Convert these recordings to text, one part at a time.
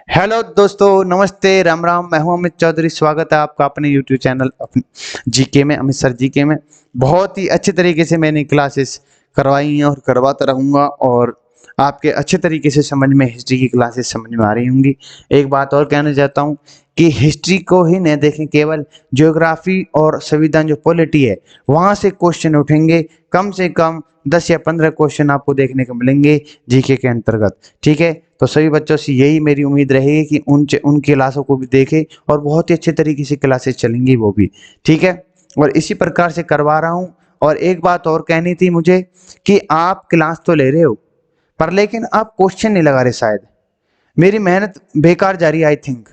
Hello दोस्तों, नमस्ते, राम राम। मैं हूं अमित चौधरी। स्वागत है आपका अपने यूट्यूब चैनल अपने जीके में, अमित सर जीके में। बहुत ही अच्छे तरीके से मैंने क्लासेस करवाई हैं और करवाता रहूंगा, और आपके अच्छे तरीके से समझ में हिस्ट्री की क्लासेस समझ में आ रही होंगी। एक बात और कहना चाहता हूं कि हिस्ट्री को ही न देखें, केवल ज्योग्राफी और संविधान जो पॉलिटी है वहां से क्वेश्चन उठेंगे। कम से कम 10 या 15 क्वेश्चन आपको देखने को मिलेंगे जीके के अंतर्गत। ठीक है, तो सभी बच्चों से यही मेरी उम्मीद रहेगी कि उन क्लासों को भी देखें, और बहुत ही अच्छे तरीके से क्लासेस चलेंगी वो भी। ठीक है, और इसी प्रकार से करवा रहा हूँ। और एक बात और कहनी थी मुझे कि आप क्लास तो ले रहे हो, पर लेकिन आप क्वेश्चन नहीं लगा रहे। शायद मेरी मेहनत बेकार जा रही है, आई थिंक।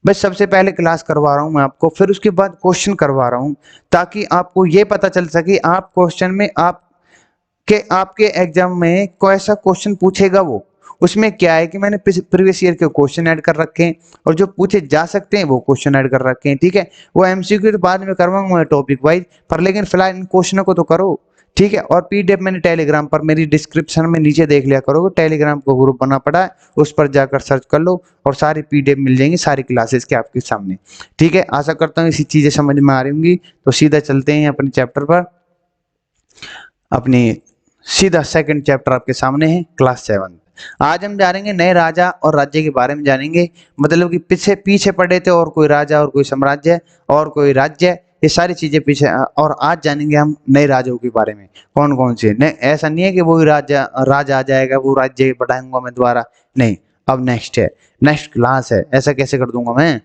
बस सबसे पहले क्लास करवा रहा हूँ मैं आपको, फिर उसके बाद क्वेश्चन करवा रहा हूँ, ताकि आपको ये पता चल सके आप क्वेश्चन में आपके एग्जाम में कैसा क्वेश्चन पूछेगा वो। उसमें क्या है कि मैंने प्रीवियस ईयर के क्वेश्चन ऐड कर रखे हैं, और जो पूछे जा सकते हैं वो क्वेश्चन ऐड कर रखे हैं। ठीक है, वो एमसीक्यू तो बाद में करवाऊंगा टॉपिक वाइज, पर लेकिन फिलहाल इन क्वेश्चनों को तो करो। ठीक है, और पीडीएफ मैंने टेलीग्राम पर मेरी डिस्क्रिप्शन में नीचे देख लिया करो, टेलीग्राम को ग्रुप बना पड़ा है, उस पर जाकर सर्च कर लो और सारी पीडीएफ मिल जाएंगी सारी क्लासेस के आपके सामने। ठीक है, आशा करता हूँ इसी चीजें समझ में आ रही होंगी। तो सीधा चलते हैं अपने चैप्टर पर। अपनी सीधा सेकंड चैप्टर आपके सामने है, क्लास 7। आज हम जानेंगे नए राजा और राज्य के बारे में जानेंगे। मतलब कि पीछे पीछे पड़े थे, और कोई राजा और कोई साम्राज्य और कोई राज्य, ये सारी चीजें पीछे। और आज जानेंगे हम नए राजाओं के बारे में, कौन कौन से। नहीं, ऐसा नहीं है कि वही राजा राजा आ जाएगा, वो राज्य बढ़ाऊंगा मैं दोबारा। नहीं, अब नेक्स्ट है, नेक्स्ट क्लास है, ऐसा कैसे कर दूंगा मैं।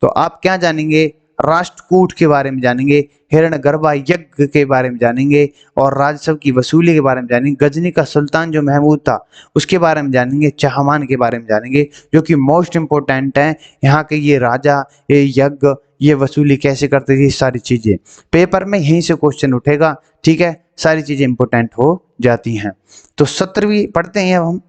तो आप क्या जानेंगे, राष्ट्रकूट के बारे में जानेंगे, हिरण्यगर्भा यज्ञ के बारे में जानेंगे, और राजस्व की वसूली के बारे में जानेंगे, गजनी का सुल्तान जो महमूद था उसके बारे में जानेंगे, चहमान के बारे में जानेंगे, जो कि मोस्ट इंपोर्टेंट है। यहाँ के ये राजा, ये यज्ञ, ये वसूली कैसे करते थे, सारी चीजें पेपर में यहीं से क्वेश्चन उठेगा। ठीक है, सारी चीजें इंपोर्टेंट हो जाती हैं। तो 17वीं पढ़ते हैं अब हम।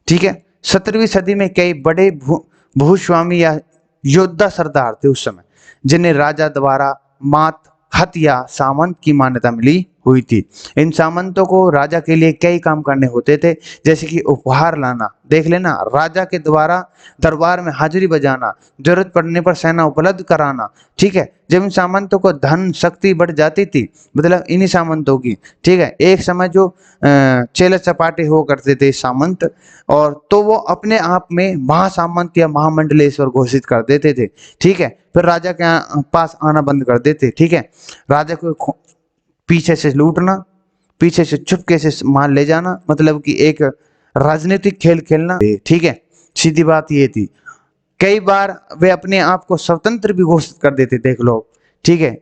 ठीक है, 17वीं सदी में कई बड़े भूस्वामी या योद्धा सरदार थे उस समय, जिन्हें राजा द्वारा मात खत या सामंत की मान्यता मिली हुई थी। इन सामंतों को राजा के लिए कई काम करने होते थे, जैसे कि उपहार लाना, देख लेना, राजा के द्वारा दरबार में हाजिरी बजाना, जरूरत पड़ने पर सेना उपलब्ध कराना। ठीक है, जब इन सामंतों को धन शक्ति बढ़ जाती थी, मतलब इन्हीं सामंतों की। ठीक है, एक समय जो चेले चपाटे हो करते थे सामंत, और तो वो अपने आप में महासामंत या महामंडलेश्वर घोषित कर देते थे। ठीक है, फिर राजा के पास आना बंद कर देते। ठीक है, राजा को पीछे से लूटना, पीछे से चुपके से माल ले जाना, मतलब कि एक राजनीतिक खेल खेलना। ठीक है, सीधी बात ये थी। कई बार वे अपने आप को स्वतंत्र भी घोषित कर देते, देख लो। ठीक है,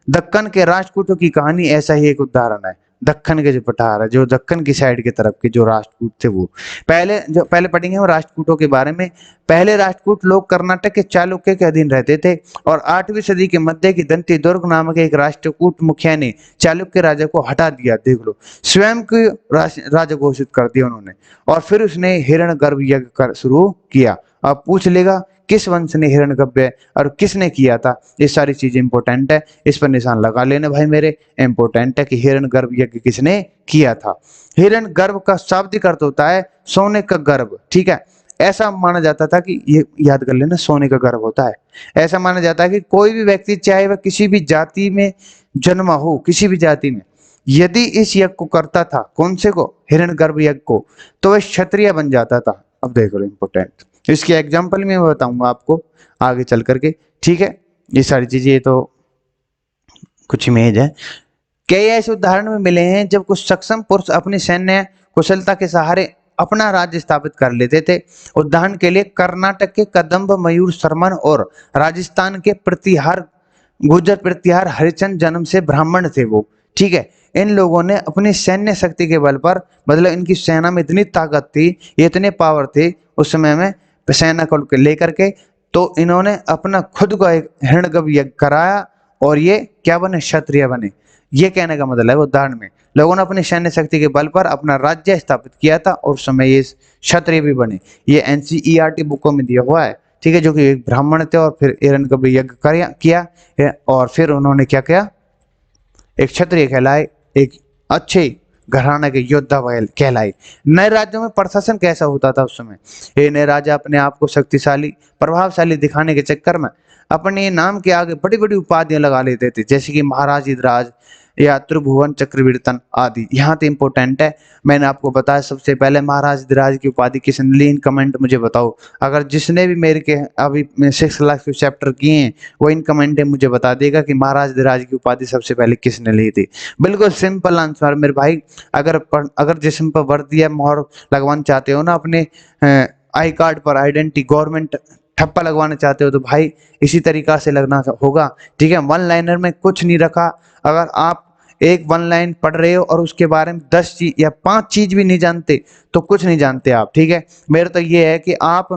दक्कन के राजपूतों की कहानी ऐसा ही एक उदाहरण है। दक्कन के जो पठार है, जो दक्कन की साइड की तरफ के जो राजपूत थे, वो पहले पढ़ेंगे हम राजपूतों के बारे में। पहले राजपूत लोग कर्नाटक के चालुक्य के अधीन रहते थे, और 8वीं सदी के मध्य की दंती दुर्ग नामक एक राष्ट्रकूट मुखिया ने चालुक्य राजा को हटा दिया, देख लो, स्वयं को राजा घोषित कर दिया उन्होंने। और फिर उसने हिरण्यगर्भ यज्ञ कर शुरू किया। अब पूछ लेगा किस वंश ने हिरण्यगर्भ और किसने किया था, ये सारी चीजें इंपॉर्टेंट है, इस पर निशान लगा लेना भाई मेरे। इंपॉर्टेंट है कि हिरण्यगर्भ यज्ञ किसने किया था। हिरण्यगर्भ का शाब्दिक अर्थ होता है सोने का गर्भ। ठीक है, ऐसा माना जाता था कि, ये याद कर लेना, सोने का गर्भ होता है। ऐसा माना जाता है कि कोई भी व्यक्ति, चाहे वह किसी भी जाति में जन्मा हो, किसी भी जाति में, यदि इस यज्ञ को करता था, कौन से को, हिरण्यगर्भ यज्ञ को, तो वह क्षत्रिय बन जाता था। अब देख लो, इंपॉर्टेंट, इसकी एग्जाम्पल मैं बताऊंगा आपको आगे चल करके। ठीक है, ये सारी चीजें तो कुछ इमेज है। कई ऐसे उदाहरण में मिले हैं जब कुछ सक्षम पुरुष अपनी सैन्य कुशलता के सहारे अपना राज्य स्थापित कर लेते थे। उदाहरण के लिए कर्नाटक के कदम्ब मयूर शर्मन, और राजस्थान के प्रतिहार गुर्जर प्रतिहार हरिचंद जन्म से ब्राह्मण थे वो। ठीक है, इन लोगों ने अपनी सैन्य शक्ति के बल पर, मतलब इनकी सेना में इतनी ताकत थी, ये इतने पावर थे उस समय में सेना को लेकर के, तो इन्होंने अपना खुद को एक हिरण्यगर्भ यज्ञ कराया, और ये क्या बने, क्षत्रिय बने। ये कहने का मतलब है, उदाहरण में लोगों ने अपनी सैन्य शक्ति के बल पर अपना राज्य स्थापित किया था, और उस समय ये क्षत्रिय भी बने। ये एनसीईआरटी बुकों में दिया हुआ है। ठीक है, जो कि एक ब्राह्मण थे, और फिर हिरण्यगर्भ यज्ञ किया, और फिर उन्होंने क्या किया, एक क्षत्रिय कहलाए, एक अच्छे घराना के योद्धा कहलाए। नए राज्यों में प्रशासन कैसा होता था उस समय? ये नए राजा अपने आप को शक्तिशाली प्रभावशाली दिखाने के चक्कर में अपने नाम के आगे बड़ी बड़ी उपाधियां लगा लेते थे, जैसे कि महाराज इधराज या त्रिभुवन चक्रवर्तन आदि। यहाँ तो इम्पोर्टेंट है, मैंने आपको बताया सबसे पहले महाराज धिराज की उपाधि किसने ली, इन कमेंट मुझे बताओ। अगर जिसने भी मेरे के अभी 6 लाख के चैप्टर किए हैं वो इन कमेंट में मुझे बता देगा कि महाराज धिराज की उपाधि सबसे पहले किसने ली थी। बिल्कुल सिंपल आंसर मेरे भाई। अगर जिस्म पर वर्दी या मोहर लगवाना चाहते हो ना अपने आई कार्ड पर, आइडेंटिटी गवर्नमेंट ठप्पा लगवाना चाहते हो तो भाई इसी तरीका से लगना होगा। ठीक है, वन लाइनर में कुछ नहीं रखा। अगर आप एक वन लाइन पढ़ रहे हो और उसके बारे में 10 चीज या 5 चीज भी नहीं जानते तो कुछ नहीं जानते आप। ठीक है, मेरा तो ये है कि आप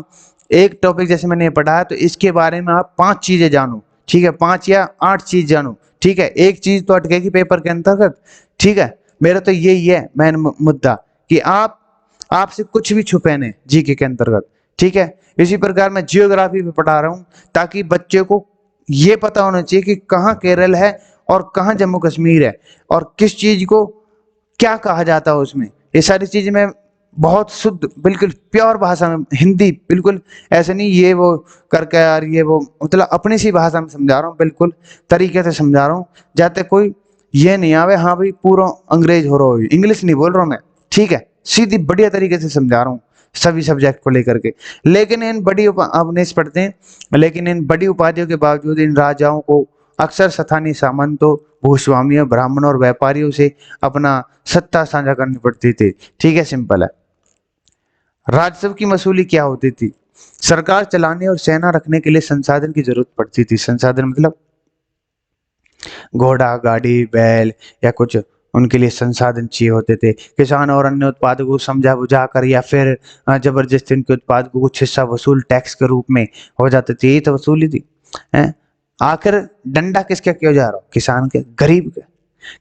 एक टॉपिक जैसे मैंने पढ़ा है तो इसके बारे में आप 5 चीजें जानो। ठीक है, 5 या 8 चीज जानो। ठीक है, एक चीज तो अटकेगी पेपर के अंतर्गत। ठीक है, मेरा तो यही है मेन मुद्दा कि आपसे कुछ भी छुपे नहीं जीके के अंतर्गत। ठीक है, इसी प्रकार मैं जियोग्राफी पे पढ़ा रहा हूँ ताकि बच्चे को ये पता होना चाहिए कि कहाँ केरल है और कहाँ जम्मू कश्मीर है और किस चीज को क्या कहा जाता है उसमें। ये सारी चीज मैं बहुत शुद्ध बिल्कुल प्योर भाषा में, हिंदी बिल्कुल ऐसे नहीं ये वो करके यार ये वो, मतलब अपनी सी भाषा में समझा रहा हूँ, बिल्कुल तरीके से समझा रहा हूँ जाते कोई ये नहीं आवे हाँ भाई पूरा अंग्रेज हो रहा हो, इंग्लिश नहीं बोल रहा हूँ मैं। ठीक है, सीधी बढ़िया तरीके से समझा रहा हूँ सभी सब्जेक्ट को लेकर के। लेकिन इन बड़ी अब नहीं पढ़ते हैं, लेकिन इन बड़ी उपाधियों के बावजूद इन राजाओं को अक्सर स्थानीय सामंतों, भूस्वामियों, ब्राह्मणों और व्यापारियों से अपना सत्ता साझा करनी पड़ती थी। ठीक है, सिंपल है। राजस्व की वसूली क्या होती थी? सरकार चलाने और सेना रखने के लिए संसाधन की जरूरत पड़ती थी। संसाधन मतलब घोड़ा, गाड़ी, बैल या कुछ उनके लिए संसाधन चाहिए होते थे। किसान और अन्य उत्पादकों को समझा बुझा कर या फिर जबरदस्ती उनके उत्पाद को कुछ हिस्सा वसूल टैक्स के रूप में हो जाते थे। यही तो वसूली थी। हैं? आखिर डंडा किसके क्यों जा रहा हो? किसान के, गरीब के।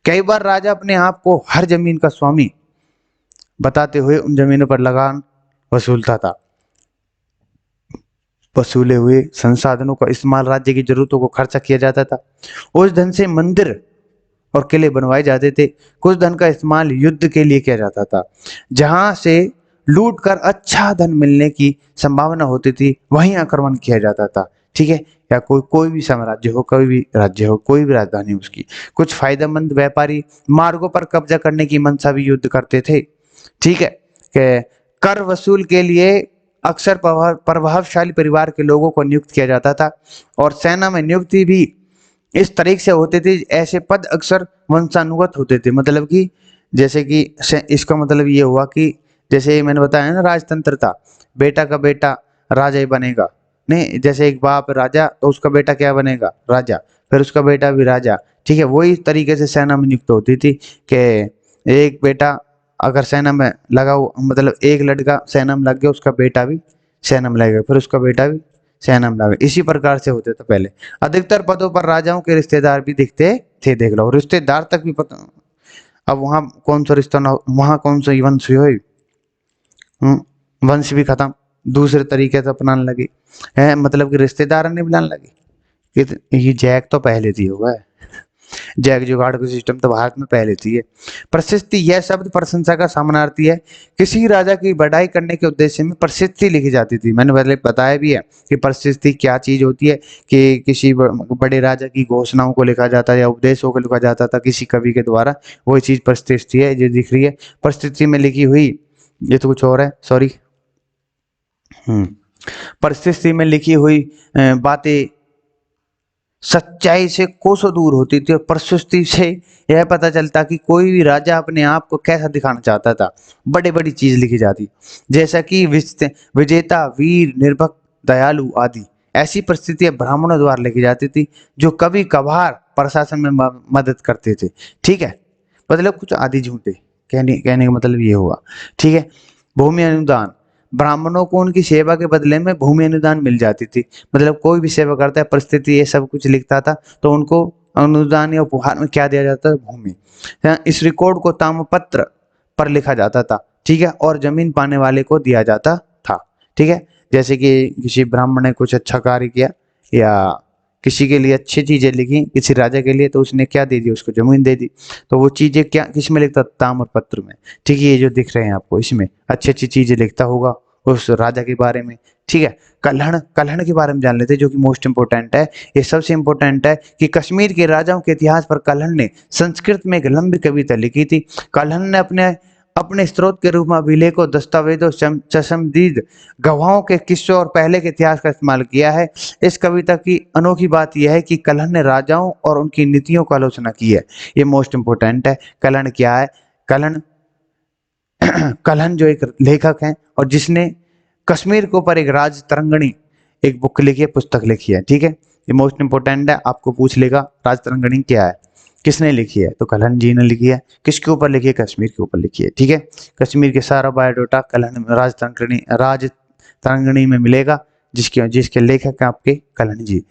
कई बार राजा अपने आप को हर जमीन का स्वामी बताते हुए उन जमीनों पर लगान वसूलता था। वसूले हुए संसाधनों का इस्तेमाल राज्य की जरूरतों को खर्चा किया जाता था। उस धन से मंदिर और किले बनवाए जाते थे। कुछ धन का इस्तेमाल युद्ध के लिए किया जाता था। जहां से लूट कर अच्छा धन मिलने की संभावना होती थी वहीं आक्रमण किया जाता था। ठीक है, या कोई भी साम्राज्य हो, कोई भी राज्य हो, कोई भी राजधानी उसकी। कुछ फायदेमंद व्यापारी मार्गों पर कब्जा करने की मंशा भी युद्ध करते थे। ठीक है, कर वसूल के लिए अक्सर प्रभावशाली परिवार के लोगों को नियुक्त किया जाता था और सेना में नियुक्ति भी इस तरीके से होते थे। ऐसे पद अक्सर वंशानुगत होते थे, मतलब कि जैसे कि इसका मतलब ये हुआ कि जैसे मैंने बताया ना राजतंत्र था, बेटा का बेटा राजा ही बनेगा नहीं, जैसे एक बाप राजा तो उसका बेटा क्या बनेगा? राजा, फिर उसका बेटा भी राजा। ठीक है, वही तरीके से सेना में नियुक्त होती थी कि एक बेटा अगर सेना में लगा हो, मतलब एक लड़का सेना में लग गया उसका बेटा भी सेना में लगेगा, फिर उसका बेटा भी सेना में लगेगा। इसी प्रकार से होते थे पहले। अधिकतर पदों पर राजाओं के रिश्तेदार भी दिखते थे। देख लो, रिश्तेदार तक भी पता। अब वहां कौन सा रिश्ता ना, वहां कौन सा वंश हो, वंश भी खत्म, दूसरे तरीके से अपनाने लगे हैं, मतलब कि रिश्तेदार नहीं बुलाने लगे। ये जैक तो पहले थी हुआ है, जैक जुगाड़ का सिस्टम तो भारत में पहले थी है। प्रशस्ति यह शब्द प्रशंसा का समानार्थी है। किसी राजा की बढ़ाई करने के उद्देश्य में प्रशस्ति लिखी जाती थी। मैंने पहले बताया भी है कि प्रशस्ति क्या चीज होती है, कि किसी बड़े राजा की घोषणाओं को लिखा जाता है या उपदेशों को लिखा जाता था किसी कवि के द्वारा, वही चीज प्रशस्ति है जो दिख रही है। प्रशस्ति में लिखी हुई, ये तो कुछ और है, सॉरी। परिस्थिति में लिखी हुई बातें सच्चाई से कोसों दूर होती थी और परिस्थिति से यह पता चलता कि कोई भी राजा अपने आप को कैसा दिखाना चाहता था। बड़ी बड़ी चीज लिखी जाती, जैसा कि विजेता, वीर, निर्भक, दयालु आदि। ऐसी परिस्थितियां ब्राह्मणों द्वारा लिखी जाती थी जो कभी कभार प्रशासन में मदद करते थे। ठीक है, मतलब कुछ आदि झूठे, कहने का मतलब ये हुआ। ठीक है, भूमि अनुदान, ब्राह्मणों को उनकी सेवा के बदले में भूमि अनुदान मिल जाती थी। मतलब कोई भी सेवा करता है, परिस्थिति ये सब कुछ लिखता था तो उनको अनुदान या उपहार में क्या दिया जाता है? भूमि। इस रिकॉर्ड को ताम्रपत्र पर लिखा जाता था। ठीक है, और जमीन पाने वाले को दिया जाता था। ठीक है, जैसे कि किसी ब्राह्मण ने कुछ अच्छा कार्य किया या किसी के लिए अच्छी चीजें लिखी, किसी राजा के लिए, तो उसने क्या दे दिया, उसको जमीन दे दी। तो वो चीजें क्या किस में लिखता, ताम्रपत्र में। ठीक है, ये जो दिख रहे हैं आपको, इसमें अच्छी अच्छी चीजें लिखता होगा उस राजा के बारे में। ठीक है, कल्हड़, कल्हड़ के बारे में जान लेते हैं, जो कि मोस्ट इंपोर्टेंट है। ये सबसे इंपॉर्टेंट है कि कश्मीर के राजाओं के इतिहास पर कल्हड़ ने संस्कृत में एक लंबी कविता लिखी थी। कल्हड़ ने अपने अपने स्रोत के रूप में अभिलेखों, दस्तावेजों, चश्मदीद गवाहों के किस्सों और पहले के इतिहास का इस्तेमाल किया है। इस कविता की अनोखी बात यह है कि कल्हड़ ने राजाओं और उनकी नीतियों की आलोचना की है। ये मोस्ट इंपोर्टेंट है। कल्हड़ क्या है? कल्हड़ कल्हड़ जो एक लेखक हैं और जिसने कश्मीर के ऊपर एक राज तरंगणी एक बुक लिखी है, पुस्तक लिखी है। ठीक है, ये मोस्ट इंपोर्टेंट है, आपको पूछ लेगा राज तरंगणी क्या है, किसने लिखी है, तो कल्हड़ जी ने लिखी है। किसके ऊपर लिखी है? कश्मीर के ऊपर लिखी है। ठीक है, कश्मीर के सारा बायोडाटा कल्हड़ राज तरंगणी में मिलेगा, जिसके जिसके लेखक हैं आपके कल्हड़ जी।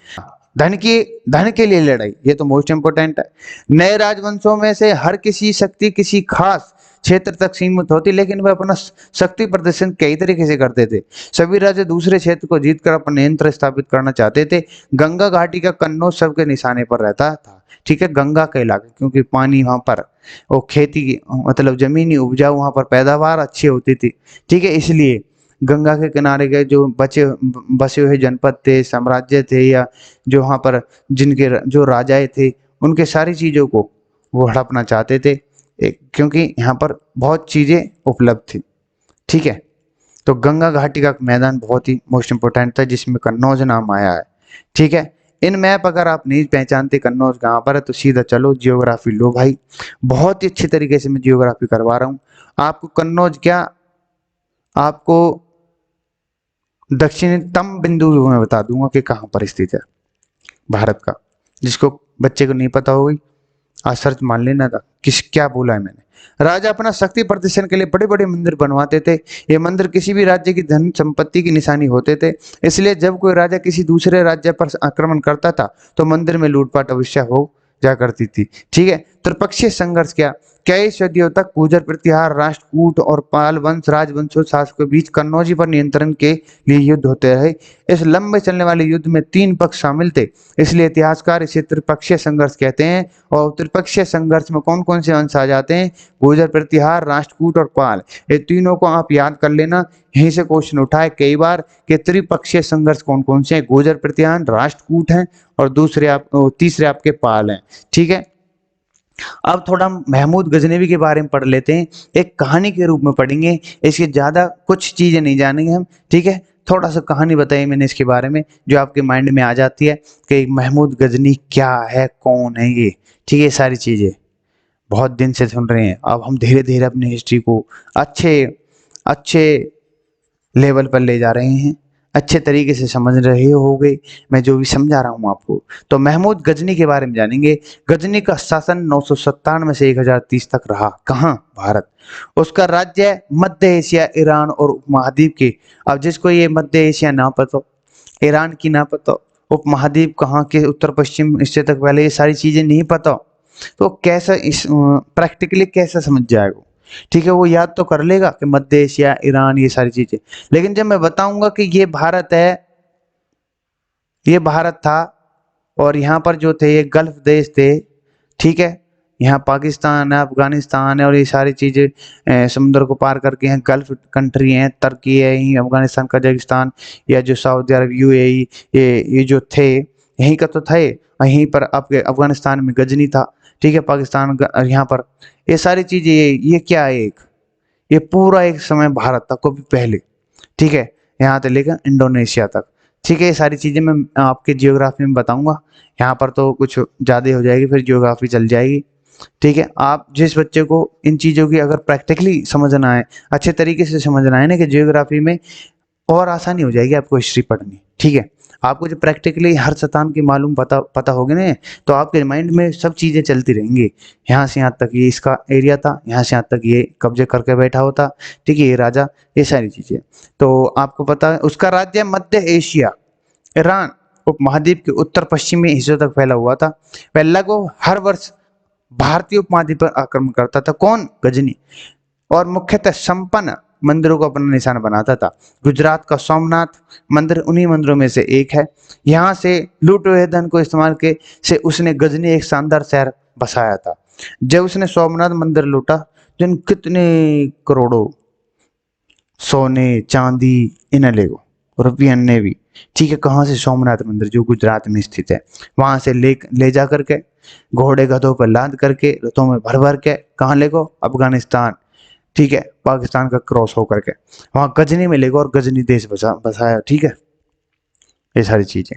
धन के लिए लड़ाई, ये तो मोस्ट इंपोर्टेंट है। नए राजवंशों में से हर किसी शक्ति किसी खास क्षेत्र तक सीमित होती, लेकिन वह अपना शक्ति प्रदर्शन कई तरीके से करते थे। सभी राजा दूसरे क्षेत्र को जीतकर अपना नियंत्रण स्थापित करना चाहते थे। गंगा घाटी का कन्नौज सबके निशाने पर रहता था। ठीक है, गंगा का इलाका, क्योंकि पानी वहां पर, वो खेती की मतलब जमीनी उपजाऊ, वहां पर पैदावार अच्छी होती थी। ठीक है, इसलिए गंगा के किनारे के जो बसे हुए जनपद थे, साम्राज्य थे, या जो वहां पर जिनके जो राजाएं थे, उनके सारी चीजों को वो हड़पना चाहते थे, क्योंकि यहाँ पर बहुत चीजें उपलब्ध थी। ठीक है, तो गंगा घाटी का मैदान बहुत ही मोस्ट इंपोर्टेंट था, जिसमें कन्नौज नाम आया है। ठीक है, इन मैप अगर आप नहीं पहचानते कन्नौज कहाँ पर है, तो सीधा चलो जियोग्राफी लो भाई, बहुत ही अच्छी तरीके से मैं जियोग्राफी करवा रहा हूँ आपको। कन्नौज क्या, आपको दक्षिणतम बिंदु मैं बता दूंगा कि कहाँ पर स्थित है भारत का। जिसको बच्चे को नहीं पता होगी आज सर्च मान लेना था किस क्या बोला है मैंने। राजा अपना शक्ति प्रदर्शन के लिए बड़े बड़े मंदिर बनवाते थे। ये मंदिर किसी भी राज्य की धन संपत्ति की निशानी होते थे। इसलिए जब कोई राजा किसी दूसरे राज्य पर आक्रमण करता था तो मंदिर में लूटपाट अवश्य हो जा करती थी। ठीक है, त्रिपक्षीय संघर्ष क्या, कई सदियों तक गुर्जर प्रतिहार, राष्ट्रकूट और पाल वंश राजवंशों शासकों के बीच कन्नौजी पर नियंत्रण के लिए युद्ध होते रहे। इस लंबे चलने वाले युद्ध में 3 पक्ष शामिल थे, इसलिए इतिहासकार इसे त्रिपक्षीय संघर्ष कहते हैं। और त्रिपक्षीय संघर्ष में कौन कौन से वंश आ जाते हैं? गुर्जर प्रतिहार, राष्ट्रकूट और पाल। ये तीनों को आप याद कर लेना, यहीं से क्वेश्चन उठाए कई बार कि त्रिपक्षीय संघर्ष कौन कौन से हैं। गुर्जर प्रतिहार, राष्ट्रकूट हैं और तीसरे आपके पाल हैं। ठीक है, अब थोड़ा महमूद गजनवी के बारे में पढ़ लेते हैं, एक कहानी के रूप में पढ़ेंगे, इसके ज्यादा कुछ चीजें नहीं जानेंगे हम। ठीक है, थोड़ा सा कहानी बताई मैंने इसके बारे में, जो आपके माइंड में आ जाती है कि महमूद गजनी क्या है, कौन है ये। ठीक है, सारी चीजें बहुत दिन से सुन रहे हैं, अब हम धीरे धीरे अपनी हिस्ट्री को अच्छे अच्छे लेवल पर ले जा रहे हैं, अच्छे तरीके से समझ रहे होगे मैं जो भी समझा रहा हूँ आपको। तो महमूद गजनी के बारे में जानेंगे। गजनी का शासन 997 से 1030 तक रहा। कहाँ? भारत। उसका राज्य है मध्य एशिया, ईरान और उपमहाद्वीप के। अब जिसको ये मध्य एशिया ना पता, ईरान की ना पता, उपमहाद्वीप कहाँ के उत्तर पश्चिम हिस्से तक, पहले ये सारी चीजें नहीं पता, तो कैसा इस प्रैक्टिकली कैसा समझ जाएगा? ठीक है, वो याद तो कर लेगा कि मध्य एशिया, ईरान, ये सारी चीजें, लेकिन जब मैं बताऊंगा कि ये भारत है, ये भारत था, और यहाँ पर जो थे ये गल्फ देश थे। ठीक है, यहाँ पाकिस्तान है, अफगानिस्तान है, और ये सारी चीजें समुद्र को पार करके हैं, गल्फ कंट्री हैं, तुर्की है, यहीं अफगानिस्तान, कजाकिस्तान, या जो सऊदी अरब, यूएई, ये जो थे यहीं का तो थे। यहीं पर आपके अफगानिस्तान में गजनी था। ठीक है, पाकिस्तान यहाँ पर ये सारी चीजें, ये क्या है, ये पूरा एक समय भारत था कभी पहले। ठीक है, यहाँ से लेकर इंडोनेशिया तक। ठीक है, ये सारी चीजें मैं आपके जियोग्राफी में बताऊंगा, यहाँ पर तो कुछ ज्यादा हो जाएगी, फिर जियोग्राफी चल जाएगी। ठीक है, आप जिस बच्चे को इन चीजों की अगर प्रैक्टिकली समझना है, अच्छे तरीके से समझना है ना, कि जियोग्राफी में और आसानी हो जाएगी आपको हिस्ट्री पढ़नी। ठीक है, आपको जो प्रैक्टिकली हर स्थान की मालूम पता होगी ना, तो आपके माइंड में सब चीजें चलती रहेंगी। यहाँ से यहाँ तक ये इसका एरिया था, यहाँ से यहाँ तक ये कब्जे करके बैठा होता। ठीक है, ये राजा, ये सारी चीजें तो आपको पता है। उसका राज्य मध्य एशिया, ईरान उपमहाद्वीप के उत्तर पश्चिमी हिस्सों तक फैला हुआ था। वह लगभग हर वर्ष भारतीय उपमहाद्वीप पर आक्रमण करता था। कौन? गजनी। और मुख्यतः संपन्न मंदिरों को अपना निशान बनाता था। गुजरात का सोमनाथ मंदिर उन्हीं मंदिरों में से एक है। यहाँ से लूटे हुए धन को इस्तेमाल के से उसने गजनी एक शानदार शहर बसाया था। जब उसने सोमनाथ मंदिर लूटा तो कितने करोड़ों सोने चांदी इन्हें ले गो रुपये ने भी, ठीक है। कहाँ से? सोमनाथ मंदिर जो गुजरात में स्थित है, वहां से ले जा करके घोड़े गधों पर लाद करके रथों में भर भर के कहाँ ले गो? अफगानिस्तान, ठीक है, पाकिस्तान का क्रॉस होकर के वहां गजनी में ले गो और गजनी देश बसाया, ठीक है। ये सारी चीजें।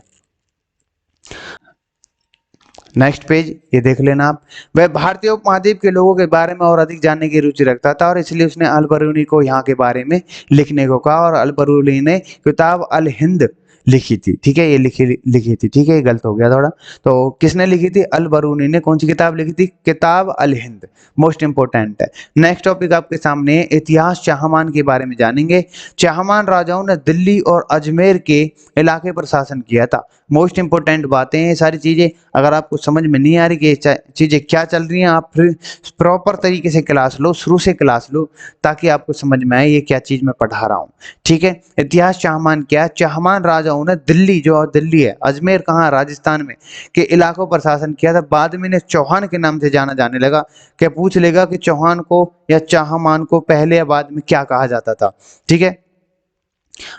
नेक्स्ट पेज ये देख लेना आप। वह भारतीय उपमहाद्वीप के लोगों के बारे में और अधिक जानने की रुचि रखता था और इसलिए उसने अल बरूनी को यहाँ के बारे में लिखने को कहा और अल बरूनी ने किताब अल हिंद लिखी थी, ठीक है। ये लिखी थी, ठीक है, ये गलत हो गया थोड़ा। तो किसने लिखी थी? अल बरूनी ने। कौन सी किताब लिखी थी? किताब अल हिंद, मोस्ट इंपोर्टेंट है। नेक्स्ट टॉपिक आपके सामने है, इतिहास चाहमान के बारे में जानेंगे। चाहमान राजाओं ने दिल्ली और अजमेर के इलाके पर शासन किया था। मोस्ट इंपोर्टेंट बातें हैं सारी चीजें। अगर आपको समझ में नहीं आ रही कि ये चीजें क्या चल रही हैं, आप फिर प्रॉपर तरीके से क्लास लो, शुरू से क्लास लो, ताकि आपको समझ में आए ये क्या चीज मैं पढ़ा रहा हूँ, ठीक है। इतिहास चाहमान क्या? चाहमान राजाओं ने दिल्ली, जो दिल्ली है, अजमेर कहाँ? राजस्थान में, के इलाकों पर शासन किया था। बाद में इन्हें चौहान के नाम से जाना जाने लगा। क्या पूछ लेगा कि चौहान को या चाहमान को पहले या बाद में क्या कहा जाता था, ठीक है।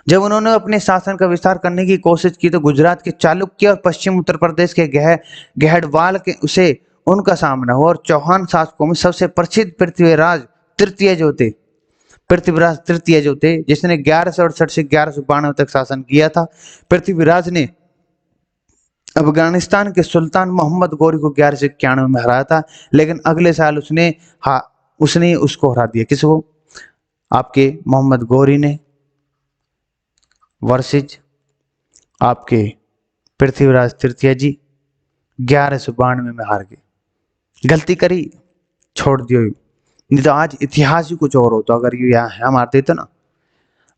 जब उन्होंने अपने शासन का विस्तार करने की कोशिश की तो गुजरात के चालुक्य और पश्चिम उत्तर प्रदेश के गहडवाल के उसे उनका सामना हुआ और चौहान शासकों में सबसे प्रसिद्ध पृथ्वीराज तृतीय जो थे, जिसने 1168 से 1192 तक शासन किया था। पृथ्वीराज ने अफगानिस्तान के सुल्तान मोहम्मद गौरी को 1191 में हराया था, लेकिन अगले साल उसने उसको हरा दिया। किसको? आपके मोहम्मद गौरी ने वर्सेज आपके पृथ्वीराज तृतीय जी 1192 में हार गए। गलती करी, छोड़ दियो। नहीं तो आज इतिहास ही कुछ और होता अगर ये यहाँ मार देते ना।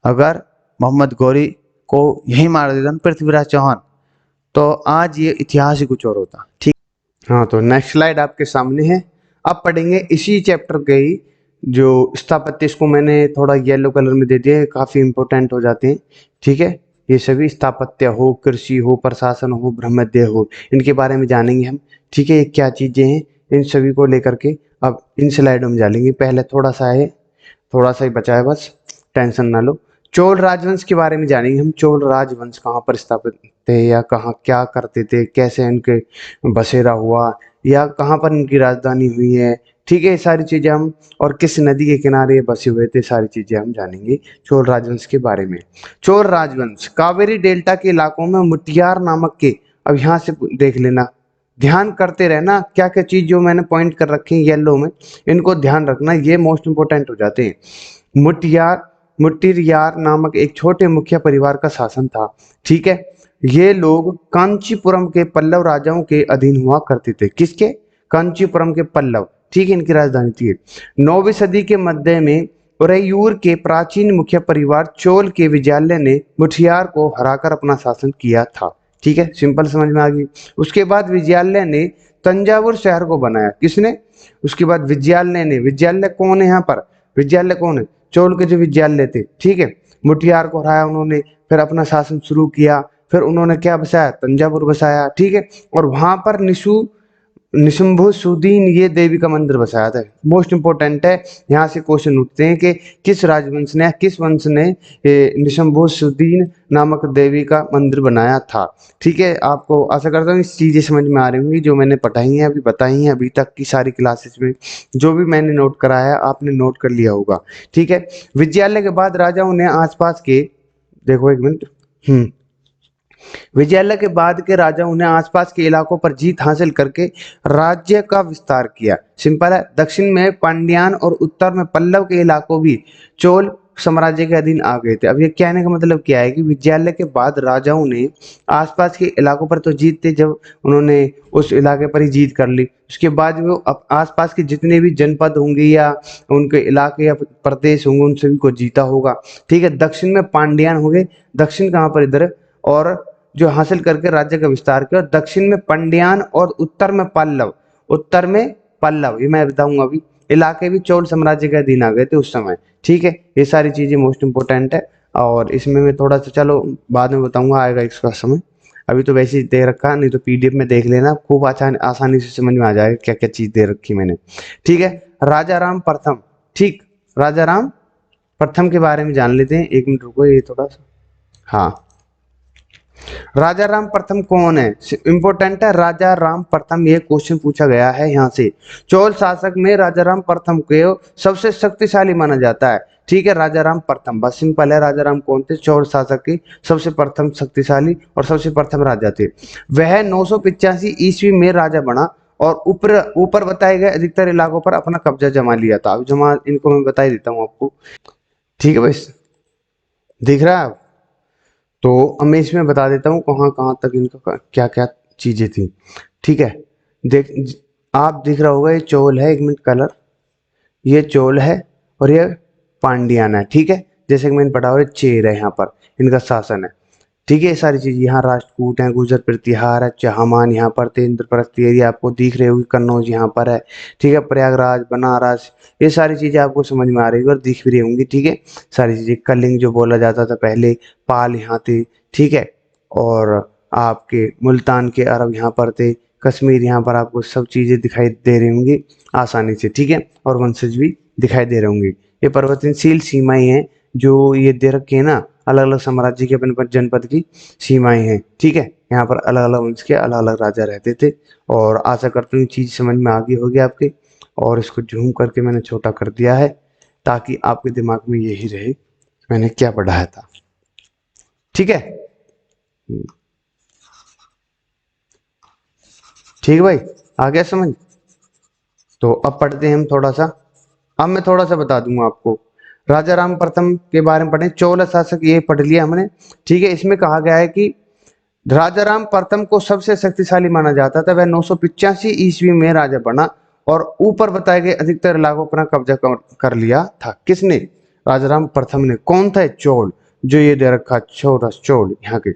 अगर मोहम्मद गौरी को यही मार देता ना पृथ्वीराज चौहान, तो आज ये इतिहास ही कुछ और होता, ठीक। हाँ, तो नेक्स्ट स्लाइड आपके सामने है। अब पढ़ेंगे इसी चैप्टर के ही जो स्थापत्य, इसको मैंने थोड़ा येलो कलर में दे दिया है, काफी इंपॉर्टेंट हो जाते हैं, ठीक है। ये सभी स्थापत्य हो, कृषि हो, प्रशासन हो, ब्रह्मोद्य हो, इनके बारे में जानेंगे हम, ठीक है। ये क्या चीजें हैं, इन सभी को लेकर के अब इन स्लाइडों में जानेंगे। पहले थोड़ा सा ही बचा है, बस टेंशन ना लो। चोल राजवंश के बारे में जानेंगे हम। चोल राजवंश कहाँ पर स्थापित थे या कहाँ क्या करते थे, कैसे इनके बसेरा हुआ या कहाँ पर इनकी राजधानी हुई है, ठीक है। ये सारी चीजें हम, और किस नदी के किनारे बसे हुए थे, सारी चीजें हम जानेंगे चोल राजवंश के बारे में। चोल राजवंश कावेरी डेल्टा के इलाकों में मुटियार नामक के, अब यहाँ से देख लेना, ध्यान करते रहना क्या क्या चीज जो मैंने पॉइंट कर रखी है येलो में, इनको ध्यान रखना, ये मोस्ट इंपोर्टेंट हो जाते हैं। मुट्टियार नामक एक छोटे मुखिया परिवार का शासन था, ठीक है। ये लोग कांचीपुरम के पल्लव राजाओं के अधीन हुआ करते थे। किसके? कांचीपुरम के पल्लव, ठीक है, इनकी राजधानी थी। 9वीं सदी के मध्य में उरैयूर के प्राचीन मुखिया परिवार चोल के विजयालय ने मुठियार को हराकर अपना शासन किया था, ठीक है। सिंपल समझ में आ गई। उसके बाद विजयालय ने तंजावुर शहर को बनाया। किसने? उसके बाद विजयालय कौन है यहाँ पर? विजयालय कौन है? चोल के जो विजयालय थे, ठीक है। मुठियार को हराया उन्होंने, फिर अपना शासन शुरू किया, फिर उन्होंने क्या बसाया? तंजावुर बसाया, ठीक है। और वहां पर निशुंभुसुदीन ये देवी का मंदिर बसाया था। मोस्ट इंपोर्टेंट है, यहाँ से क्वेश्चन उठते हैं कि किस राजवंश ने, किस वंश ने निशुंभुसुदीन नामक देवी का मंदिर बनाया था, ठीक है। आपको आशा करता हूँ इस चीजें समझ में आ रही होंगी जो मैंने पढ़ाई है, अभी बताई हैं, अभी तक की सारी क्लासेस में जो भी मैंने नोट कराया आपने नोट कर लिया होगा, ठीक है। विजयालय के बाद राजाओं ने आसपास के, देखो एक मिनट, विजयालय के बाद के राजाओं ने आसपास के इलाकों पर जीत हासिल करके राज्य का विस्तार किया। सिंपल है। दक्षिण में पांड्यान और उत्तर में पल्लव के इलाकों भी चोल साम्राज्य के अधीन आ गए थे। अब ये कहने का मतलब क्या है कि विजयालय के बाद राजाओं ने आसपास के इलाकों पर तो जीतते, जब उन्होंने उस इलाके पर ही जीत कर ली, उसके बाद वो आसपास के जितने भी जनपद होंगे या उनके इलाके या प्रदेश होंगे उन सभी को जीता होगा, ठीक है। दक्षिण में पांड्यान हो गए, दक्षिण कहाँ पर? इधर, और जो हासिल करके राज्य का विस्तार किया। दक्षिण में पंड्यान और उत्तर में पल्लव, ये मैं बताऊंगा अभी। इलाके भी चोल साम्राज्य के अधीन आ गए थे उस समय। ठीक है, ये सारी चीजें मोस्ट इंपोर्टेंट है। और इसमें मैं थोड़ा सा, चलो बाद में बताऊंगा, आएगा इसका समय। अभी तो वैसे ही दे रखा, नहीं तो पीडीएफ में देख लेना, खूब आसानी से समझ में आ जाएगा क्या क्या चीज दे रखी मैंने। ठीक है, राजा राम प्रथम। ठीक, राजा राम प्रथम के बारे में जान लेते हैं। एक मिनट रुको, ये थोड़ा सा, हाँ, राजा राम प्रथम कौन है, इंपोर्टेंट है। राजा राम प्रथम, ये क्वेश्चन पूछा गया है यहाँ से। चोल शासक में राजा राम प्रथम को सबसे शक्तिशाली माना जाता है। ठीक है, राजा राम प्रथम, बस सिंपल है। राजा राम कौन थे, चोल शासक के सबसे प्रथम शक्तिशाली और सबसे प्रथम राजा थे। वह 985 ईस्वी में राजा बना और ऊपर ऊपर बताए गए अधिकतर इलाकों पर अपना कब्जा जमा लिया था। अब जमा इनको मैं बता ही देता हूँ आपको। ठीक है भाई, दिख रहा है। तो अब मैं इसमें बता देता हूँ कहाँ कहाँ तक इनका क्या क्या चीजें थी। ठीक है, देख, आप दिख रहा होगा, ये चोल है, एक मिनट, कलर, ये चोल है और ये पांड्यान है। ठीक है, जैसे कि मैंने पढ़ा, और ये चेर है, यहाँ पर इनका शासन है। ठीक है, ये सारी चीज, यहाँ राष्ट्रकूट है, गुर्जर प्रतिहार है, चहमान यहाँ पर थे, इंद्रप्रस्थ एरिया आपको दिख रहे होगी, कन्नौज यहाँ पर है। ठीक है, प्रयागराज, बनारस, ये सारी चीजें आपको समझ में आ रही होगी और दिख भी रही होंगी। ठीक है, सारी चीजें, कलिंग जो बोला जाता था पहले, पाल यहाँ थे। ठीक है, और आपके मुल्तान के अरब यहाँ पर थे, कश्मीर यहाँ पर आपको सब चीजें दिखाई दे रही होंगी आसानी से। ठीक है, और वंशज भी दिखाई दे रहे होंगे। ये परिवर्तनशील सीमाएं हैं जो ये दे रखी है ना, अलग अलग साम्राज्य की, अपने पर जनपद की सीमाएं हैं। ठीक है, यहाँ पर अलग अलग वंश के अलग अलग राजा रहते थे। और आशा करता हूँ ये चीज समझ में आ गई होगी आपके। और इसको जूम करके मैंने छोटा कर दिया है ताकि आपके दिमाग में यही रहे मैंने क्या पढ़ाया था। ठीक है, ठीक है भाई, आ गया समझ। तो अब पढ़ते हैं हम थोड़ा सा। अब मैं थोड़ा सा बता दूंगा आपको, राजा राम प्रथम के बारे में पढ़े, चोल शासक, ये पढ़ लिया हमने। ठीक है, इसमें कहा गया है कि राजा राम प्रथम को सबसे शक्तिशाली माना जाता था। वह 985 ईस्वी में राजा बना और ऊपर बताए गए अधिकतर इलाकों पर कब्जा कर लिया था। किसने, राजा राम प्रथम ने। कौन था, चोल, जो ये दे रखा, चोल यहाँ के।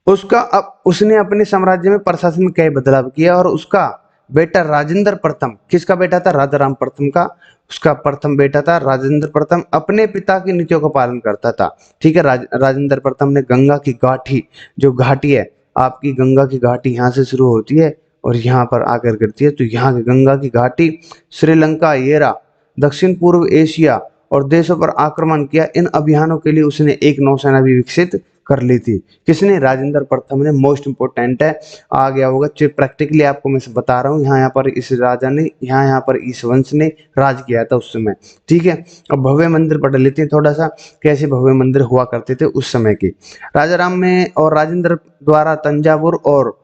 उसका अब उसने अपने साम्राज्य में प्रशासन में कई बदलाव किया और उसका बेटा राजेंद्र प्रथम, किसका बेटा था, राजा राम प्रथम का, उसका प्रथम बेटा था राजेंद्र प्रथम, अपने पिता की नीतियों का पालन करता था। ठीक है, राजेंद्र प्रथम ने गंगा की घाटी, जो घाटी है आपकी, गंगा की घाटी यहाँ से शुरू होती है और यहाँ पर आकर गिरती है, तो यहाँ की गंगा की घाटी, श्रीलंका, येरा, दक्षिण पूर्व एशिया और देशों पर आक्रमण किया। इन अभियानों के लिए उसने एक नौसेना भी विकसित कर ली थी। किसने, राजेंद्र प्रथम ने। मोस्ट इंपोर्टेंट है, आ गया होगा, प्रैक्टिकली आपको मैं बता रहा हूँ। यहाँ पर इस राजा ने, यहाँ पर इस वंश ने राज किया था उस समय। ठीक है, अब भव्य मंदिर पढ़ लेते हैं थोड़ा सा, कैसे भव्य मंदिर हुआ करते थे उस समय के। राजा राम में और राजेंद्र द्वारा तंजावुर और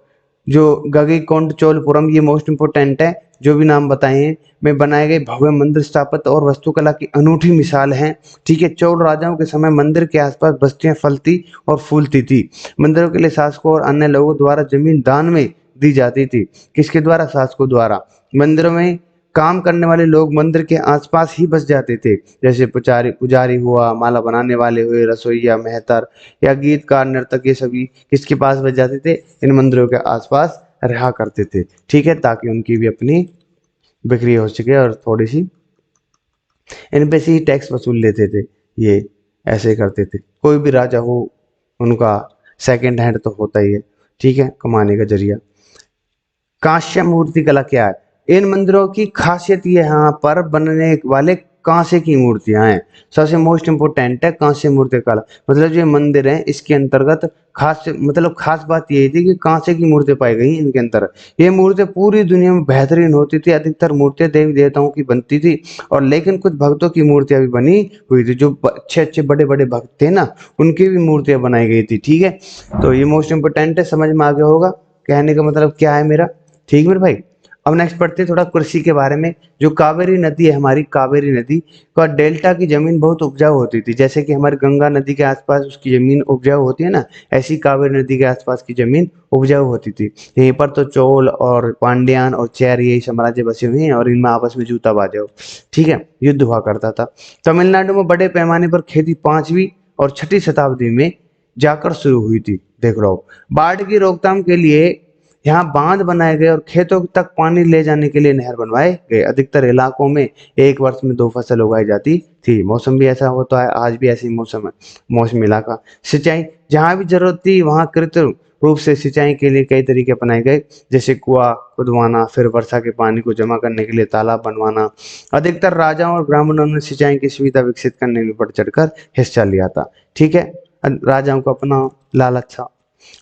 जो गंगईकोंड चोलपुरम, ये मोस्ट इंपोर्टेंट है, जो भी नाम बताए हैं, में बनाए गए भव्य मंदिर स्थापत्य और वास्तुकला की अनूठी मिसाल हैं। ठीक है, चोल राजाओं के समय मंदिर के आसपास बस्तियां फलती और फूलती थी। मंदिरों के लिए शासकों और अन्य लोगों द्वारा जमीन दान में दी जाती थी। किसके द्वारा, शासकों द्वारा। मंदिरों में काम करने वाले लोग मंदिर के आसपास ही बस जाते थे, जैसे पुजारी पुजारी हुआ, माला बनाने वाले हुए, रसोईया, मेहतर या गीतकार, नर्तक, ये सभी किसके पास बस जाते थे, इन मंदिरों के आसपास रहा करते थे। ठीक है, ताकि उनकी भी अपनी बिक्री हो सके और थोड़ी सी इन पे से ही टैक्स वसूल लेते थे। ये ऐसे करते थे, कोई भी राजा हो उनका सेकंड हैंड तो होता ही है। ठीक है, कमाने का जरिया। कांस्य मूर्ति कला क्या है, इन मंदिरों की खासियत ये, यहाँ पर बनने वाले कांसे की मूर्तियां हैं। सबसे मोस्ट इंपोर्टेंट है कांसे मूर्ति कला, मतलब जो मंदिर है इसके अंतर्गत खास, मतलब खास बात यही थी कि कांसे की मूर्ति पाई गई इनके अंदर। ये मूर्ति पूरी दुनिया में बेहतरीन होती थी। अधिकतर मूर्तियां देवी देवताओं की बनती थी, और लेकिन कुछ भक्तों की मूर्तियां भी बनी हुई थी, जो अच्छे अच्छे बड़े बड़े भक्त थे ना, उनकी भी मूर्तियां बनाई गई थी। ठीक है, तो ये मोस्ट इंपोर्टेंट है, समझ में आ गया होगा कहने का मतलब क्या है मेरा। ठीक मेरे भाई, अब नेक्स्ट पढ़ते हैं थोड़ा कृषि के बारे में। जो कावेरी नदी है हमारी, कावेरी नदी का डेल्टा की जमीन बहुत उपजाऊ होती थी। जैसे कि हमारी गंगा नदी के आसपास उसकी जमीन उपजाऊ होती है ना, ऐसी कावेरी नदी के आसपास की जमीन उपजाऊ होती थी। यहीं पर तो चोल और पांड्यान और चेर, यही साम्राज्य बसे हुए हैं और इनमें आपस में जूता बाजा, ठीक है, युद्ध हुआ करता था। तमिलनाडु में बड़े पैमाने पर खेती 5वीं और 6ठी शताब्दी में जाकर शुरू हुई थी। देख लो, बाढ़ की रोकथाम के लिए यहाँ बांध बनाए गए और खेतों तक पानी ले जाने के लिए नहर बनवाए गए। अधिकतर इलाकों में एक वर्ष में 2 फसल उगाई जाती थी। मौसम भी ऐसा होता है, आज भी ऐसी मौसम है, मौसमी इलाका। सिंचाई, जहाँ भी जरूरत थी वहाँ कृत्रिम रूप से सिंचाई के लिए कई तरीके अपनाए गए, जैसे कुआं खुदवाना, फिर वर्षा के पानी को जमा करने के लिए तालाब बनवाना। अधिकतर राजाओं और ब्राह्मणों ने सिंचाई की सुविधा विकसित करने में बढ़ चढ़कर हिस्सा लिया था। ठीक है, राजाओं को अपना लालच था।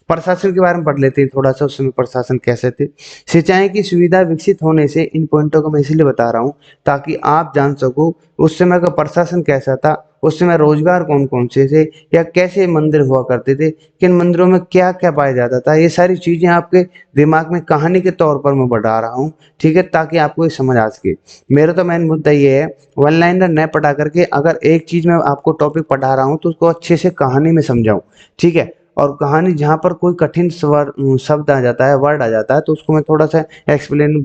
प्रशासन के बारे में पढ़ लेते हैं थोड़ा सा, उस समय प्रशासन कैसे थे। सिंचाई की सुविधा विकसित होने से, इन पॉइंटों को मैं इसलिए बता रहा हूँ ताकि आप जान सको उस समय का प्रशासन कैसा था, उस समय रोजगार कौन कौन से थे, या कैसे मंदिर हुआ करते थे, किन मंदिरों में क्या क्या पाया जाता था। ये सारी चीजें आपके दिमाग में कहानी के तौर पर मैं बढ़ा रहा हूँ, ठीक है, ताकि आपको ये समझ आ सके। मेरा तो मेन मुद्दा ये है, वन लाइनर न पढ़ा करके अगर एक चीज में आपको टॉपिक पढ़ा रहा हूँ तो उसको अच्छे से कहानी में समझाऊं, ठीक है। और कहानी जहाँ पर कोई कठिन शब्द आ जाता है, वर्ड आ जाता है, तो उसको मैं थोड़ा सा एक्सप्लेन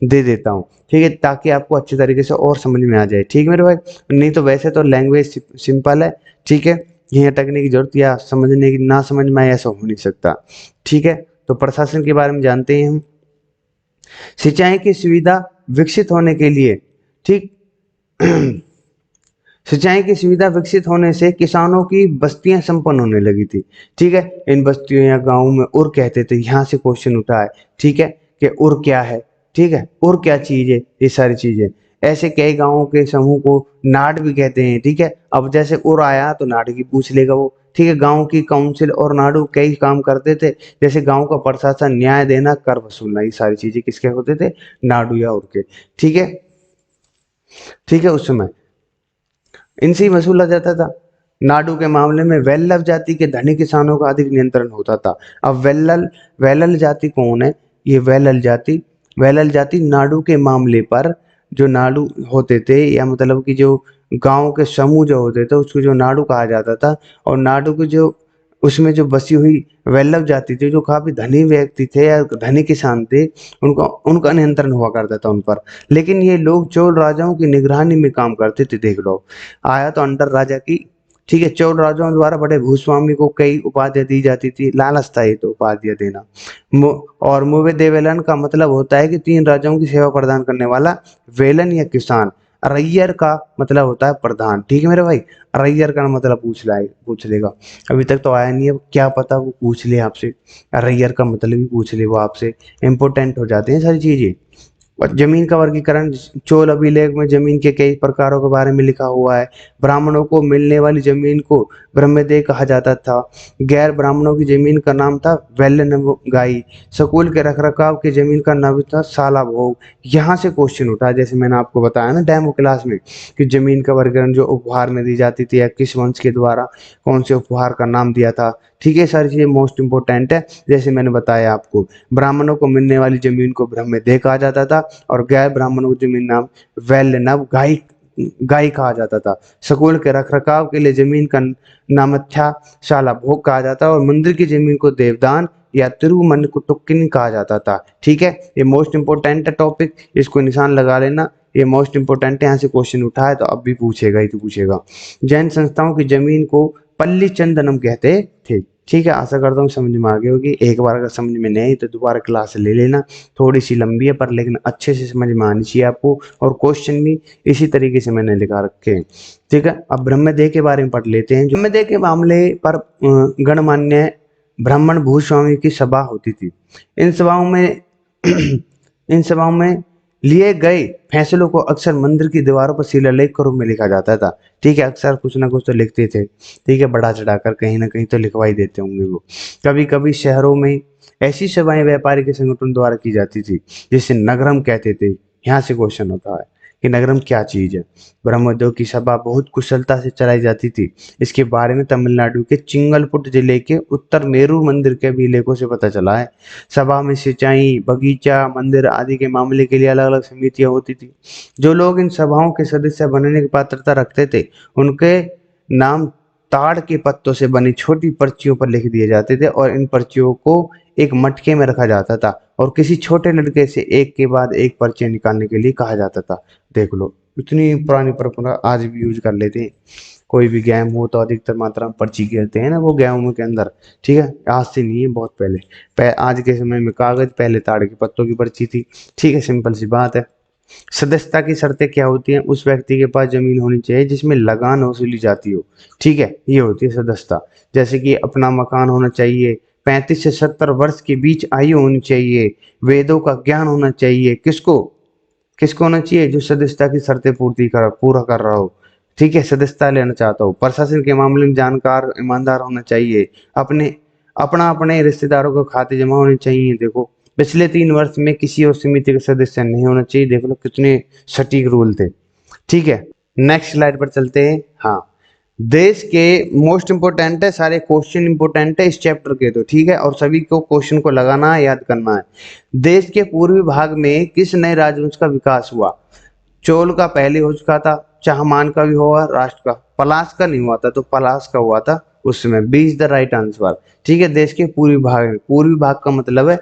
दे देता हूँ, ठीक है, ताकि आपको अच्छी तरीके से और समझ में आ जाए। ठीक है मेरे भाई, नहीं तो वैसे तो लैंग्वेज सिंपल है, ठीक है, यह टकने की जरूरत या समझने की ना समझ में आए ऐसा हो नहीं सकता। ठीक है, तो प्रशासन के बारे में जानते हैं हम। सिंचाई की सुविधा विकसित होने के लिए, ठीक सिंचाई की सुविधा विकसित होने से किसानों की बस्तियां संपन्न होने लगी थी। ठीक है, इन बस्तियों या गांवों में उर कहते थे, यहाँ से क्वेश्चन उठा है, ठीक है, कि उर क्या है। ठीक है, उर क्या चीज है, ये सारी चीजें। ऐसे कई गांवों के समूह को नाड भी कहते हैं। ठीक है, अब जैसे उर आया तो नाड की पूछ लेगा वो। ठीक है, गांव की काउंसिल और नाडू कई काम करते थे, जैसे गांव का प्रशासन, न्याय देना, कर वसूलना, ये सारी चीजें किसके होते थे, नाडू या उर के। ठीक है, ठीक है, उस समय इनसे ही वसूला जाता था। नाडू के मामले में वेल्लभ जाति के धनी किसानों का अधिक नियंत्रण होता था। अब वेल्लल वेल्लल जाति कौन है, ये वेल्लल जाति नाडू के मामले पर, जो नाडू होते थे, या मतलब कि जो गांव के समूह जो होते थे उसको जो नाडू कहा जाता था। और नाडू के जो उसमें जो बसी हुई वेल्लभ जाति थी, जो काफी धनी व्यक्ति थे या धनी किसान थे, उनका उनका नियंत्रण हुआ करता था उन पर। लेकिन ये लोग चोल राजाओं की निगरानी में काम करते थे। देख लो, आया तो अंडर राजा की। ठीक है, चोल राजाओं द्वारा बड़े भूस्वामी को कई उपाधियां दी जाती थी, लालच था ये तो उपाधियां देना। और मुवे देवेलन का मतलब होता है कि 3 राजाओं की सेवा प्रदान करने वाला वेलन या किसान। रैयर का मतलब होता है प्रधान। ठीक है मेरे भाई, रैयर का मतलब पूछ लेगा, अभी तक तो आया नहीं है, क्या पता वो पूछ ले आपसे, रैयर का मतलब भी पूछ ले वो आपसे। इंपोर्टेंट हो जाते हैं सारी चीजें। और जमीन का वर्गीकरण, चोल अभिलेख में जमीन के कई प्रकारों के बारे में लिखा हुआ है। ब्राह्मणों को मिलने वाली जमीन को ब्रह्मदेह कहा जाता था। गैर ब्राह्मणों की जमीन का नाम था वेल्लनगाई। स्कूल के रखरखाव की जमीन का नाम था साला भोग। यहाँ से क्वेश्चन उठा, जैसे मैंने आपको बताया ना डेमो क्लास में, कि जमीन का वर्गीकरण जो उपहार में दी जाती थी, या किस वंश के द्वारा कौन से उपहार का नाम दिया था। ठीक है, सारी चीजें मोस्ट इंपोर्टेंट है। जैसे मैंने बताया आपको, ब्राह्मणों को मिलने वाली जमीन को ब्रह्मदेह कहा जाता था, और गैर ब्राह्मणों को जमीन नाम वैल्यनव गाई गाई कहा जाता था। स्कूल के रखरखाव के लिए जमीन का नामथ्या शाला भोग कहा जाता, और मंदिर की जमीन को देवदान या तिरुमन को टुक्किन कहा जाता था। ठीक है, ये मोस्ट इंपोर्टेंट है टॉपिक, इसको निशान लगा लेना, ये मोस्ट इंपोर्टेंट है, यहाँ से क्वेश्चन उठा है तो अब भी पूछेगा ही तो पूछेगा। जैन संस्थाओं की जमीन को पल्ली चंदनम कहते थे। ठीक है, आशा करता हूँ समझ में आ गई होगी। एक बार अगर समझ में नहीं आई तो दोबारा क्लास ले लेना, थोड़ी सी लंबी है पर लेकिन अच्छे से समझ में आनी चाहिए आपको, और क्वेश्चन भी इसी तरीके से मैंने लिखा रखे हैं। ठीक है, अब ब्रह्मदेह के बारे में पढ़ लेते हैं। ब्रह्मदेह के मामले पर गणमान्य ब्राह्मण भूस्वामी की सभा होती थी। इन सभाओं में इन सभाओं में लिए गए फैसलों को अक्सर मंदिर की दीवारों पर शिलालेख के रूप में लिखा जाता था। ठीक है, अक्सर कुछ ना कुछ तो लिखते थे। ठीक है, बढ़ा चढ़ाकर कहीं ना कहीं तो लिखवाई देते होंगे वो। कभी कभी शहरों में ऐसी सभाएं व्यापारी के संगठन द्वारा की जाती थी, जिसे नगरम कहते थे। यहाँ से क्वेश्चन होता है कि नगरम क्या चीज है। ब्रह्मोद्योग की सभा बहुत कुशलता से चलाई जाती थी। इसके बारे में तमिलनाडु के चिंगलपुट जिले के उत्तर मेरू मंदिर के अभिलेखों से पता चला है। सभा में सिंचाई, बगीचा, मंदिर आदि के मामले के लिए अलग अलग समितियां होती थी। जो लोग इन सभाओं के सदस्य बनने की पात्रता रखते थे, उनके नाम ताड़ के पत्तों से बनी छोटी पर्चियों पर लिख दिए जाते थे, और इन पर्चियों को एक मटके में रखा जाता था, और किसी छोटे लड़के से एक के बाद एक पर्चियां निकालने के लिए कहा जाता था। देख लो, इतनी पुरानी परंपरा आज भी यूज कर लेते हैं। कोई भी गेम हो तो अधिकतर मात्रा में पर्ची खेलते हैं ना वो गेमों के अंदर, ठीक है। आज से नहीं है, बहुत पहले आज के समय में कागज, पहले ताड़ के पत्तों की पर्ची थी, ठीक है, सिंपल सी बात है। सदस्यता की शर्तें क्या होती हैं? उस व्यक्ति के पास जमीन होनी चाहिए जिसमें लगान वसूली जाती हो, ठीक है, ये होती है सदस्यता। जैसे कि अपना मकान होना चाहिए, 35 से 70 वर्ष के बीच आयु होनी चाहिए, वेदों का ज्ञान होना चाहिए, किसको किसको होना चाहिए? जो सदस्यता की शर्तें पूरा कर रहा हो, ठीक है, सदस्यता लेना चाहता हो। प्रशासन के मामले में जानकार, ईमानदार होना चाहिए, अपने अपने रिश्तेदारों को खाते जमा होने चाहिए। देखो, पिछले 3 वर्ष में किसी और समिति का सदस्य नहीं होना चाहिए। देख लो कितने सटीक रूल थे, ठीक है। नेक्स्ट स्लाइड पर चलते हैं। हाँ, देश के मोस्ट इंपोर्टेंट है, सारे क्वेश्चन इंपोर्टेंट है इस चैप्टर के, तो ठीक है, और सभी को क्वेश्चन को लगाना है, याद करना है। देश के पूर्वी भाग में किस नए राजवंश का विकास हुआ? चोल का पहले हो चुका था, चाहमान का भी हुआ, राष्ट्र का, पलाश का नहीं हुआ था, तो पलाश का हुआ था उस समय। B is the right answer, ठीक है। देश के पूर्वी भाग में, पूर्वी भाग का मतलब है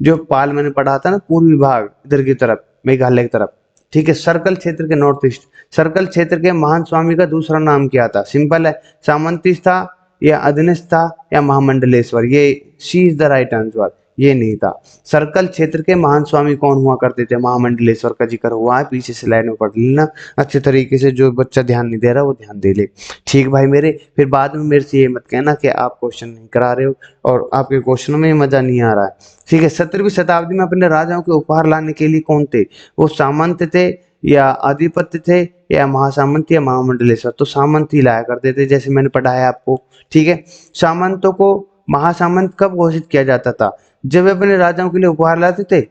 जो पाल मैंने पढ़ा था ना, पूर्वी भाग इधर की तरफ, मेघालय की तरफ, ठीक है। सर्कल क्षेत्र के नॉर्थ ईस्ट, सर्कल क्षेत्र के महान स्वामी का दूसरा नाम क्या था? सिंपल है, सामंती था या अधनिष्ठ था या महामंडलेश्वर, ये सी इज द राइट आंसर, ये नहीं था। सर्कल क्षेत्र के महान स्वामी कौन हुआ करते थे? महामंडलेश्वर का जिक्र हुआ है, पीछे स्लाइड में पढ़ लेना अच्छे तरीके से, जो बच्चा ध्यान नहीं दे रहा वो ध्यान दे ले, ठीक भाई मेरे। फिर बाद में मेरे से ये मत कहना कि आप क्वेश्चन नहीं करा रहे हो और आपके क्वेश्चनों में मजा नहीं आ रहा है, ठीक है। 17वीं शताब्दी में अपने राजाओं के उपहार लाने के लिए कौन थे? वो सामंत थे या आधिपत्य थे या महासामंत या महामंडलेश्वर? तो सामंत ही लाया करते थे, जैसे मैंने पढ़ाया आपको, ठीक है। सामंतों को महासामंत कब घोषित किया जाता था? जब वे अपने राजाओं के लिए उपहार लाते थे,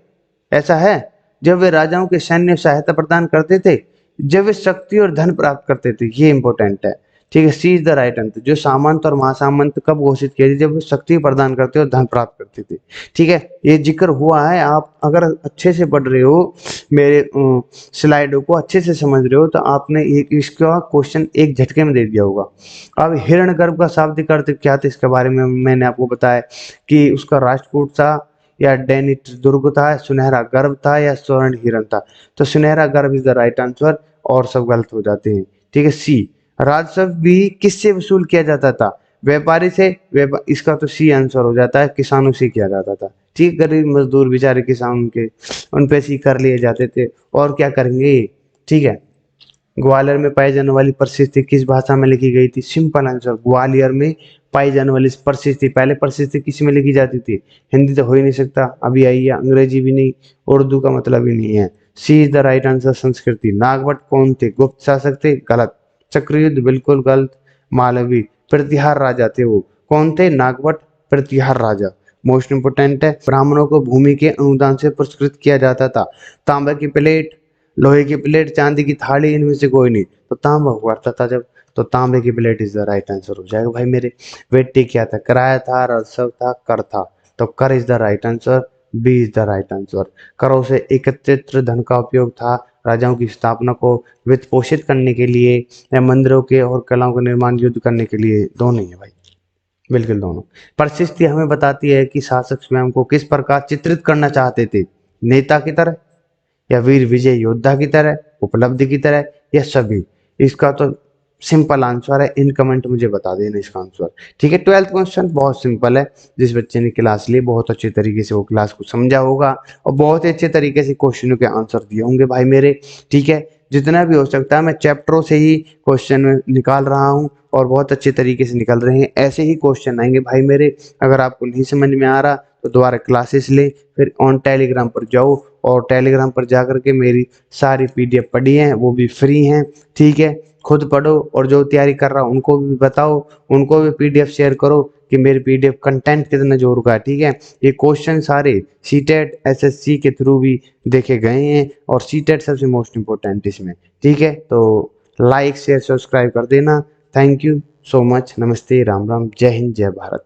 ऐसा है। जब वे राजाओं के सैन्य सहायता प्रदान करते थे, जब वे शक्ति और धन प्राप्त करते थे, ये इंपॉर्टेंट है, ठीक है। सी इज द राइट आंसर। जो सामंत और महासामंत कब घोषित किए थे? जब वे शक्ति प्रदान करते और धन प्राप्त करते थे, ठीक है। ये जिक्र हुआ है, आप अगर अच्छे से पढ़ रहे हो, मेरे स्लाइडों को अच्छे से समझ रहे हो, तो आपने एक इसका क्वेश्चन एक झटके में दे दिया होगा। अब हिरण्यगर्भ का शाब्दिक अर्थ क्या था? इसके बारे में मैंने आपको बताया कि उसका राष्ट्रकूट था या डैनिट दुर्ग था, सुनहरा गर्भ था या स्वर्ण हिरण था। तो सुनहरा गर्भ इज द राइट आंसर, और सब गलत हो जाते हैं, ठीक है। सी, राजस्व भी किससे वसूल किया जाता था? व्यापारी से, इसका तो सी आंसर हो जाता है, किसानों से किया जाता था, ठीक। गरीब मजदूर बेचारे किसान के, उन पे से कर लिए जाते थे, और क्या करेंगे, ठीक है। ग्वालियर में पाई जाने वाली प्रसिद्धि किस भाषा में लिखी गई थी? सिंपल आंसर, ग्वालियर में पाई जाने वाली प्रसिद्धि, पहले प्रसिद्धि किस में लिखी जाती थी? हिंदी तो हो ही नहीं सकता, अभी आई है, अंग्रेजी भी नहीं, उर्दू का मतलब ही नहीं है। सी इज द राइट आंसर, संस्कृति। नागभट्ट कौन थे? गुप्त शासक थे, गलत। चक्रयुद्ध, बिल्कुल गलत। मालवी, प्रतिहार राजा थे वो, कौन थे? नागभट्ट प्रतिहार राजा। मोस्ट इंपोर्टेंट है, ब्राह्मणों को भूमि के अनुदान से पुरस्कृत किया जाता था। तांबा की प्लेट, लोहे की प्लेट, चांदी की थाली, इनमें से कोई नहीं, तो तांबा हुआ था जब, तो तांबे की plate is the right answer हो जाएगा भाई मेरे। वेट्टी क्या था? किराया था, राजस्व था, कर था, तो कर is the right answer, B is the right answer. करों से एकत्रित धन का उपयोग था राजाओं की स्थापना को वित्त पोषित करने के लिए या मंदिरों के और कलाओं का निर्माण युद्ध करने के लिए? दोनों ही है भाई, बिल्कुल दोनों। परिस्थिति हमें बताती है कि शासक स्वयं को किस प्रकार चित्रित करना चाहते थे? नेता की तरह या वीर विजय योद्धा की तरह, उपलब्धि की तरह, या सभी? इसका तो सिंपल आंसर है, इन कमेंट मुझे बता देना इसका आंसर, ठीक है। 12th क्वेश्चन बहुत सिंपल है, जिस बच्चे ने क्लास ली बहुत अच्छे तरीके से वो क्लास को समझा होगा और बहुत ही अच्छे तरीके से क्वेश्चनों के आंसर दिए होंगे भाई मेरे, ठीक है। जितना भी हो सकता है मैं चैप्टरों से ही क्वेश्चन निकाल रहा हूँ और बहुत अच्छे तरीके से निकल रहे हैं, ऐसे ही क्वेश्चन आएंगे भाई मेरे। अगर आपको नहीं समझ में आ रहा तो दोबारा क्लासेस ले, फिर ऑन टेलीग्राम पर जाओ और टेलीग्राम पर जाकर के मेरी सारी पीडीएफ पढ़ी हैं, वो भी फ्री हैं, ठीक है। खुद पढ़ो और जो तैयारी कर रहा उनको भी बताओ, उनको भी पीडीएफ शेयर करो कि मेरे पीडीएफ कंटेंट कितना जोर का है, ठीक है। ये क्वेश्चन सारे सीटेट एसएससी के थ्रू भी देखे गए हैं और सीटेट सबसे मोस्ट इंपोर्टेंट इसमें, ठीक है। तो लाइक शेयर सब्सक्राइब कर देना। थैंक यू सो मच, नमस्ते, राम राम, जय हिंद, जय भारत।